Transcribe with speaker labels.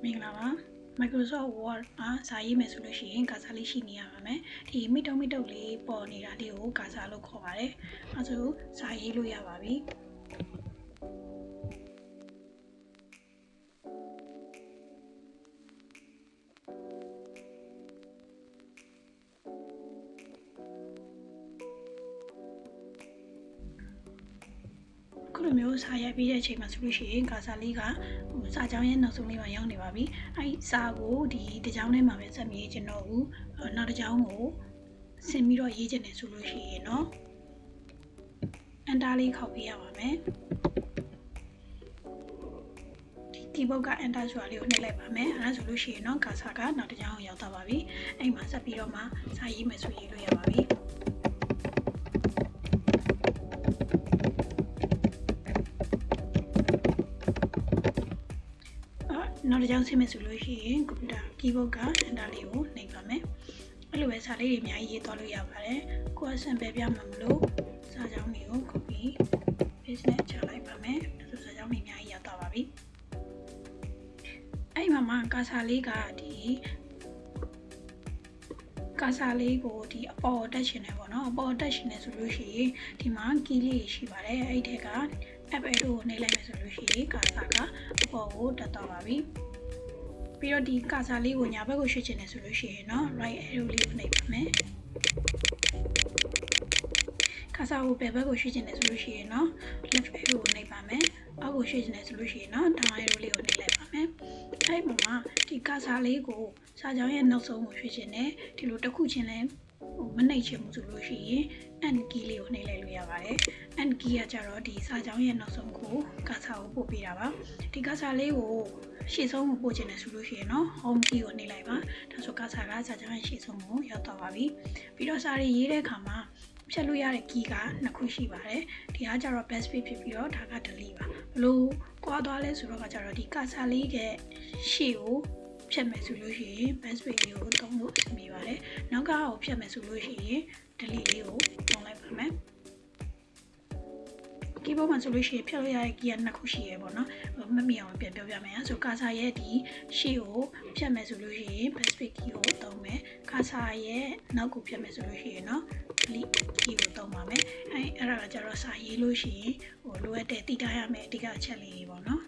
Speaker 1: မင်္ဂလာပါ Microsoft Word မှာစာရေးမယ်ဆိုလို့ရှိရင်ကာစာလေးရှိနေရပါမယ်ဒီမိတုံလေးပေါ်နေတာလေးကိုကာစာလို့ခေါ်ပါတယ်အဲဆိုစာရေးလို့ရပါပြီခုလိုမျိုးစာရိုက်ပြီးတဲ့အချိန်မှာဆိုလို့ရှိရင်ကာစာလေးကစာကြောင်းရဲ့နောက်ဆုံးလေးမှာရောက်နေပါပြီအဲဒီစာကိုဒီတစ်ကြောင်းထဲမှာပဲဆက်မြေးခြင်းတော့ဘူးနောက်တစ်ကြောင်းကိုဆင်ပြီးတော့ရေးခြင်းတယ်ဆိုလို့ရှိရင်เนาะ enter လေးခောက်ပေးရပါမယ်ဒီ keyboard က enter ဆိုတာလေးကိုနှိပ်လိုက်ပါမယ်အဲဒါဆိုလို့ရှိရင်เนาะကာစာကနောက်တစ်ကြောင်းကိုရောက်သွားပါပြီအဲ့မှာဆက်ပြီးတော့မှစာရေးမယ်ဆိုရေးလို့ရပါပြီနောက်တစ်ကြောင်းဆင်းမယ်ဆိုလို့ရှိရင်ကွန်ပျူတာ keyboard က enter လေးကိုနှိပ်ပါမယ်အဲ့လိုပဲစာလေးတွေအများကြီးရေးသွားလို့ရပါတယ်ကိုယ် sample ပြမှာမလို့စာကြောင်းတွေကို copy paste နဲ့ချလိုက်ပါမယ်ဒါဆိုစာကြောင်းတွေအများကြီးရောက်သွားပါပြီအဲ့မှာကာစာလေးကဒီကာစာလေးကိုဒီအပေါ်တက်ရှင်နေပေါ့နော်အပေါ်တက်ရှင်နေဆိုလို့ရှိရင်ဒီမှာ key လေးရှိပါတယ်အဲ့ဒီထက်ကapp arrow ကိုနှိပ်လိုက်မယ်ဆိုလို့ရှိရင်ကာစာကအပေါ်ကိုတက်သွားပါပြီပြီးတော့ဒီကာစာလေးကိုညာဘက်ကိုရွှေ့ချင်တယ်ဆိုလို့ရှိရင်เนาะ right arrow လေးကိုနှိပ်ပါမယ်ကာစာကိုဘယ်ဘက်ကိုရွှေ့ချင်တယ်ဆိုလို့ရှိရင်เนาะ left arrow ကိုနှိပ်ပါမယ်အောက်ကိုရွှေ့ချင်တယ်ဆိုလို့ရှိရင်เนาะ down arrow လေးကိုနှိပ်လိုက်ပါမယ်အဲ့မှာဒီကာစာလေးကိုစာကြောင်းရဲ့နောက်ဆုံးကိုရွှေ့ချင်တယ်ဒီလိုတစ်ခုချင်းလဲမနှိပ်ချင်ဘူးဆိုလို့ရှိရင် end key လေးကိုနှိပ်လိုက်လို့ရပါတယ် end key ကကြတော့ဒီစာကြောင်းရဲ့နောက်ဆုံးကိုကာစာကိုပို့ပေးတာပါဒီကာစာလေးကိုရှေ့ဆုံးကိုပို့ချင်တယ်ဆိုလို့ရှိရင်เนาะ home key ကိုနှိပ်လိုက်ပါဒါဆိုကာစာကစာကြောင်းရဲ့ရှေ့ဆုံးကိုရောက်သွားပါပြီပြီးတော့စာရေးတဲ့အခါမှာဖြတ်လို့ရတဲ့ key ကနှစ်ခုရှိပါတယ်ဒီကကြတော့ backspace ဖြစ်ပြီးတော့ဒါက delete ပါဘလို့ကွာသွားလဲဆိုတော့ကကြတော့ဒီကာစာလေးရဲ့ရှေ့ကိုဖြတ်မယ်ဆိုလို့ရှိရင် backspace လေးကိုသုံးလို့အဆင်ပြေပါတယ်နောက်ကကိုဖြတ်မယ်ဆိုလို့ရှိရင် delete လေးကိုသုံးလိုက်ပါမယ်keyboard မှာဆိုလို့ရှိရင်ဖြတ်လို့ရတဲ့ key ကနှစ်ခုရှိရပေါ့နော်မမြင်အောင်ပြန်ပြောပြမယ်ဆိုကာစာရဲ့ဒီရှေ့ကိုဖြတ်မယ်ဆိုလို့ရှိရင် backspace key ကိုသုံးမယ်ကာစာရဲ့နောက်ကိုဖြတ်မယ်ဆိုလို့ရှိရင်เนาะ delete key ကိုသုံးပါမယ်အဲ့ဒါကကြတော့စာရေးလို့ရှိရင်လိုအပ်တဲ့တည်ထားရမယ့်အဓိကအချက်လေးတွေပေါ့နော်